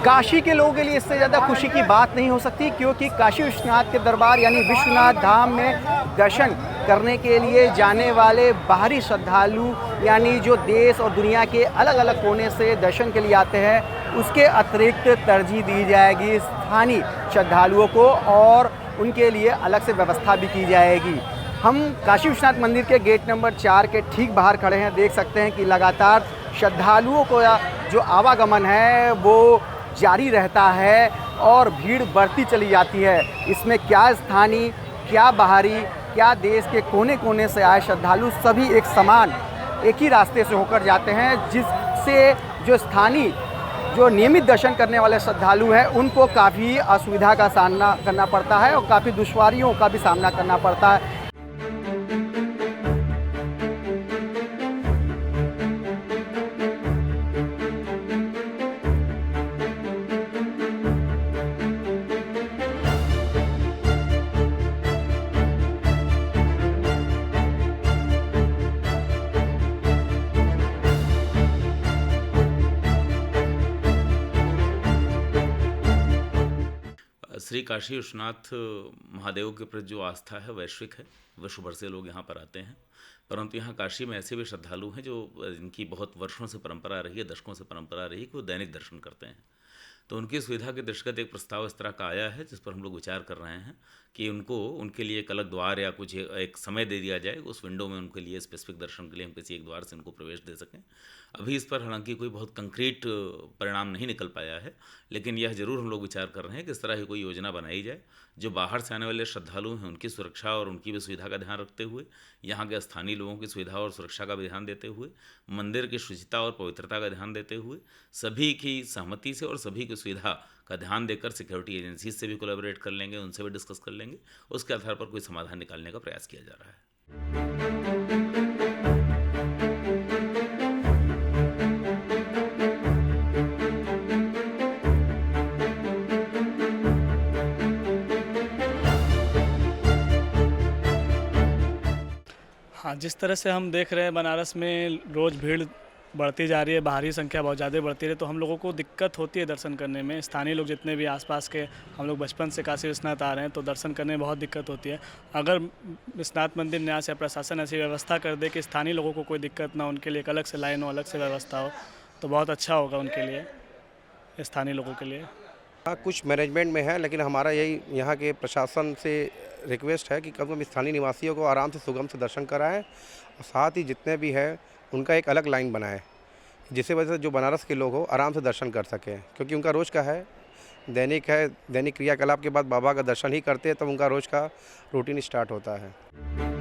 काशी के लोगों के लिए इससे ज़्यादा खुशी की बात नहीं हो सकती, क्योंकि काशी विश्वनाथ के दरबार यानी विश्वनाथ धाम में दर्शन करने के लिए जाने वाले बाहरी श्रद्धालु यानी जो देश और दुनिया के अलग अलग कोने से दर्शन के लिए आते हैं, उसके अतिरिक्त तरजीह दी जाएगी स्थानीय श्रद्धालुओं को और उनके लिए अलग से व्यवस्था भी की जाएगी। हम काशी विश्वनाथ मंदिर के गेट नंबर 4 के ठीक बाहर खड़े हैं। देख सकते हैं कि लगातार श्रद्धालुओं को जो आवागमन है वो जारी रहता है और भीड़ बढ़ती चली जाती है। इसमें क्या स्थानीय, क्या बाहरी, क्या देश के कोने कोने से आए श्रद्धालु सभी एक समान एक ही रास्ते से होकर जाते हैं, जिससे जो स्थानीय जो नियमित दर्शन करने वाले श्रद्धालु हैं उनको काफ़ी असुविधा का सामना करना पड़ता है और काफ़ी दुश्वारियों का भी सामना करना पड़ता है। श्री काशी विश्वनाथ महादेव के प्रति जो आस्था है वैश्विक है। विश्व भर से लोग यहाँ पर आते हैं, परंतु यहाँ काशी में ऐसे भी श्रद्धालु हैं जो इनकी बहुत वर्षों से परंपरा रही है, दशकों से परंपरा रही है कि वो दैनिक दर्शन करते हैं। तो उनकी सुविधा के दृष्टिगत एक प्रस्ताव इस तरह का आया है जिस पर हम लोग विचार कर रहे हैं कि उनके लिए एक अलग द्वार या कुछ एक समय दे दिया जाए, उस विंडो में उनके लिए स्पेसिफिक दर्शन के लिए हम किसी एक द्वार से उनको प्रवेश दे सकें। अभी इस पर हालांकि कोई बहुत कंक्रीट परिणाम नहीं निकल पाया है, लेकिन यह जरूर हम लोग विचार कर रहे हैं कि इस तरह की कोई योजना बनाई जाए जो बाहर से आने वाले श्रद्धालु हैं उनकी सुरक्षा और उनकी भी सुविधा का ध्यान रखते हुए, यहाँ के स्थानीय लोगों की सुविधा और सुरक्षा का भी ध्यान देते हुए, मंदिर की शुचिता और पवित्रता का ध्यान देते हुए, सभी की सहमति से और सभी की सुविधा का ध्यान देकर सिक्योरिटी एजेंसी से भी कोलैबोरेट कर लेंगे, उनसे भी डिस्कस कर लेंगे, उसके आधार पर कोई समाधान निकालने का प्रयास किया जा रहा है। हाँ, जिस तरह से हम देख रहे हैं बनारस में रोज़ भीड़ बढ़ती जा रही है, बाहरी संख्या बहुत ज़्यादा बढ़ती रही, तो हम लोगों को दिक्कत होती है दर्शन करने में। स्थानीय लोग जितने भी आसपास के, हम लोग बचपन से काशी विश्वनाथ आ रहे हैं, तो दर्शन करने में बहुत दिक्कत होती है। अगर विश्वनाथ मंदिर न्यास या प्रशासन ऐसी व्यवस्था कर दे कि स्थानीय लोगों को कोई दिक्कत ना, उनके लिए एक अलग से लाइन हो, अलग से व्यवस्था हो, तो बहुत अच्छा होगा उनके लिए, स्थानीय लोगों के लिए। हाँ, कुछ मैनेजमेंट में है, लेकिन हमारा यही यहाँ के प्रशासन से रिक्वेस्ट है कि कम से कम स्थानीय निवासियों को आराम से सुगम से दर्शन कराएं और साथ ही जितने भी हैं उनका एक अलग लाइन बनाएं, जिससे वजह से जो बनारस के लोग हो आराम से दर्शन कर सकें, क्योंकि उनका रोज़ का है, दैनिक क्रियाकलाप के बाद बाबा का दर्शन ही करते हैं तब उनका रोज़ का रूटीन स्टार्ट होता है।